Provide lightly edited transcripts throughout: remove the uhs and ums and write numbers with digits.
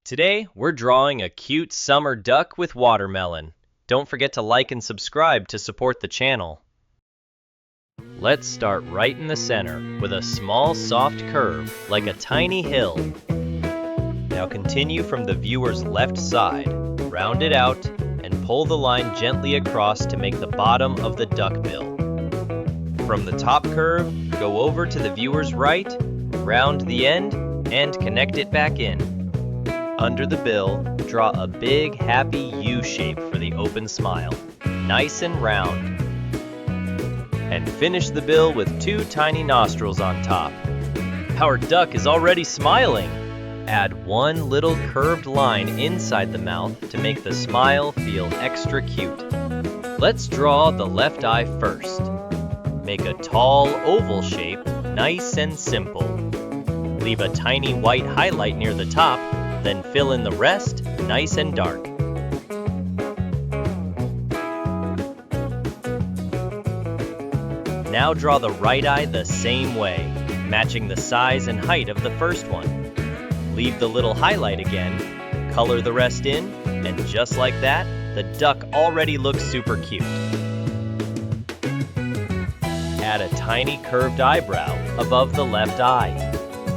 Today, we're drawing a cute summer duck with watermelon. Don't forget to like and subscribe to support the channel. Let's start right in the center with a small soft curve like a tiny hill. Now continue from the viewer's left side, round it out, and pull the line gently across to make the bottom of the duck bill. From the top curve, go over to the viewer's right, round the end, and connect it back in. Under the bill, draw a big happy U shape for the open smile, nice and round. And finish the bill with two tiny nostrils on top. Our duck is already smiling! Add one little curved line inside the mouth to make the smile feel extra cute. Let's draw the left eye first. Make a tall oval shape, nice and simple. Leave a tiny white highlight near the top, then fill in the rest, nice and dark. Now draw the right eye the same way, matching the size and height of the first one. Leave the little highlight again, color the rest in, and just like that, the duck already looks super cute. Add a tiny curved eyebrow above the left eye.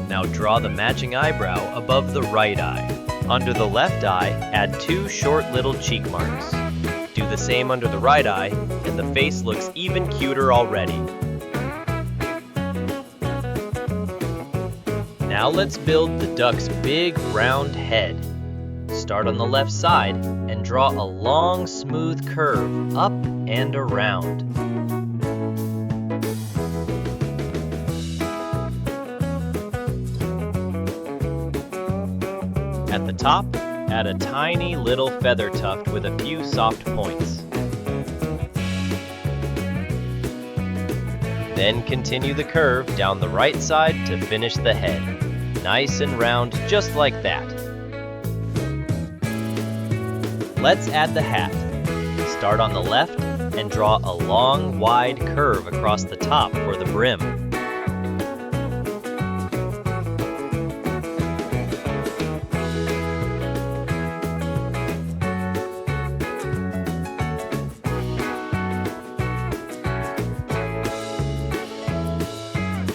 Now draw the matching eyebrow above the right eye. Under the left eye, add two short little cheek marks. Do the same under the right eye, and the face looks even cuter already. Now let's build the duck's big round head. Start on the left side and draw a long smooth curve up and around. At the top, add a tiny little feather tuft with a few soft points. Then continue the curve down the right side to finish the head. Nice and round, just like that. Let's add the hat. Start on the left and draw a long, wide curve across the top for the brim.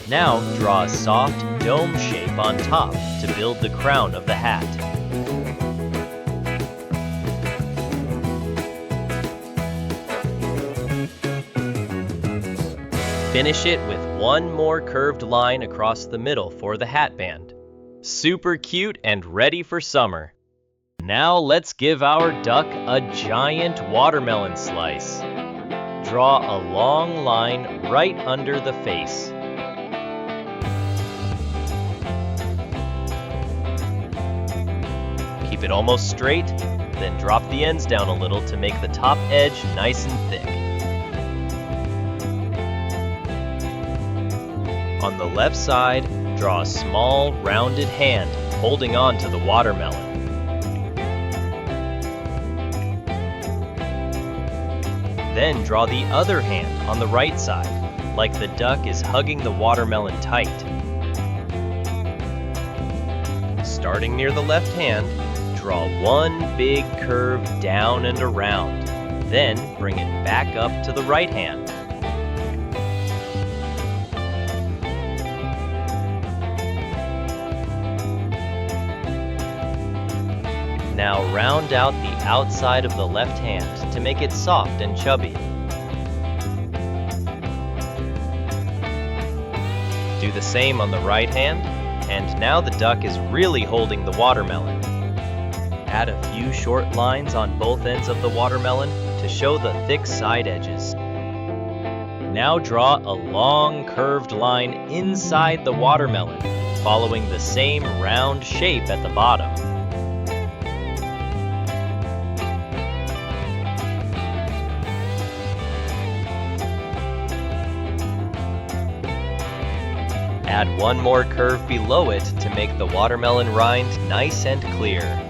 Now draw a soft dome shape on top to build the crown of the hat. Finish it with one more curved line across the middle for the hat band. Super cute and ready for summer. Now let's give our duck a giant watermelon slice. Draw a long line right under the face. Keep it almost straight, then drop the ends down a little to make the top edge nice and thick. On the left side, draw a small, rounded hand holding on to the watermelon. Then draw the other hand on the right side, like the duck is hugging the watermelon tight. Starting near the left hand, draw one big curve down and around, then bring it back up to the right hand. Now round out the outside of the left hand to make it soft and chubby. Do the same on the right hand, and now the duck is really holding the watermelon. Add a few short lines on both ends of the watermelon to show the thick side edges. Now draw a long curved line inside the watermelon, following the same round shape at the bottom. Add one more curve below it to make the watermelon rind nice and clear.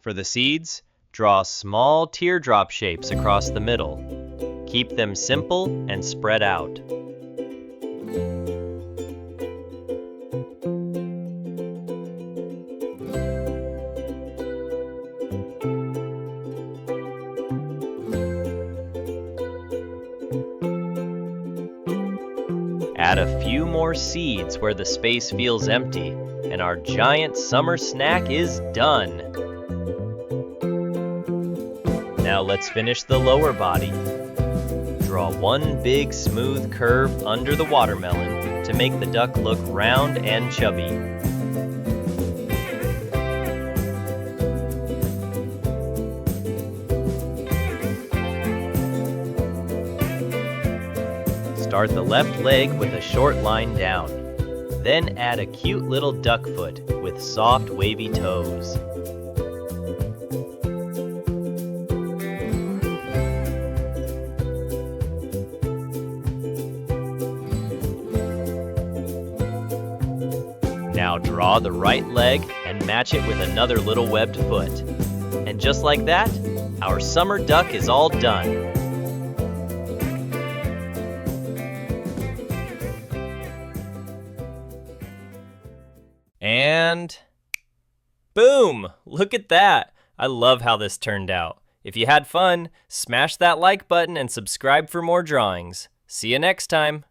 For the seeds, draw small teardrop shapes across the middle. Keep them simple and spread out. Add a few more seeds where the space feels empty, and our giant summer snack is done. Now let's finish the lower body. Draw one big smooth curve under the watermelon to make the duck look round and chubby. Start the left leg with a short line down. Then add a cute little duck foot with soft wavy toes. Now draw the right leg and match it with another little webbed foot. And just like that, our summer duck is all done. And boom! Look at that! I love how this turned out. If you had fun, smash that like button and subscribe for more drawings. See you next time!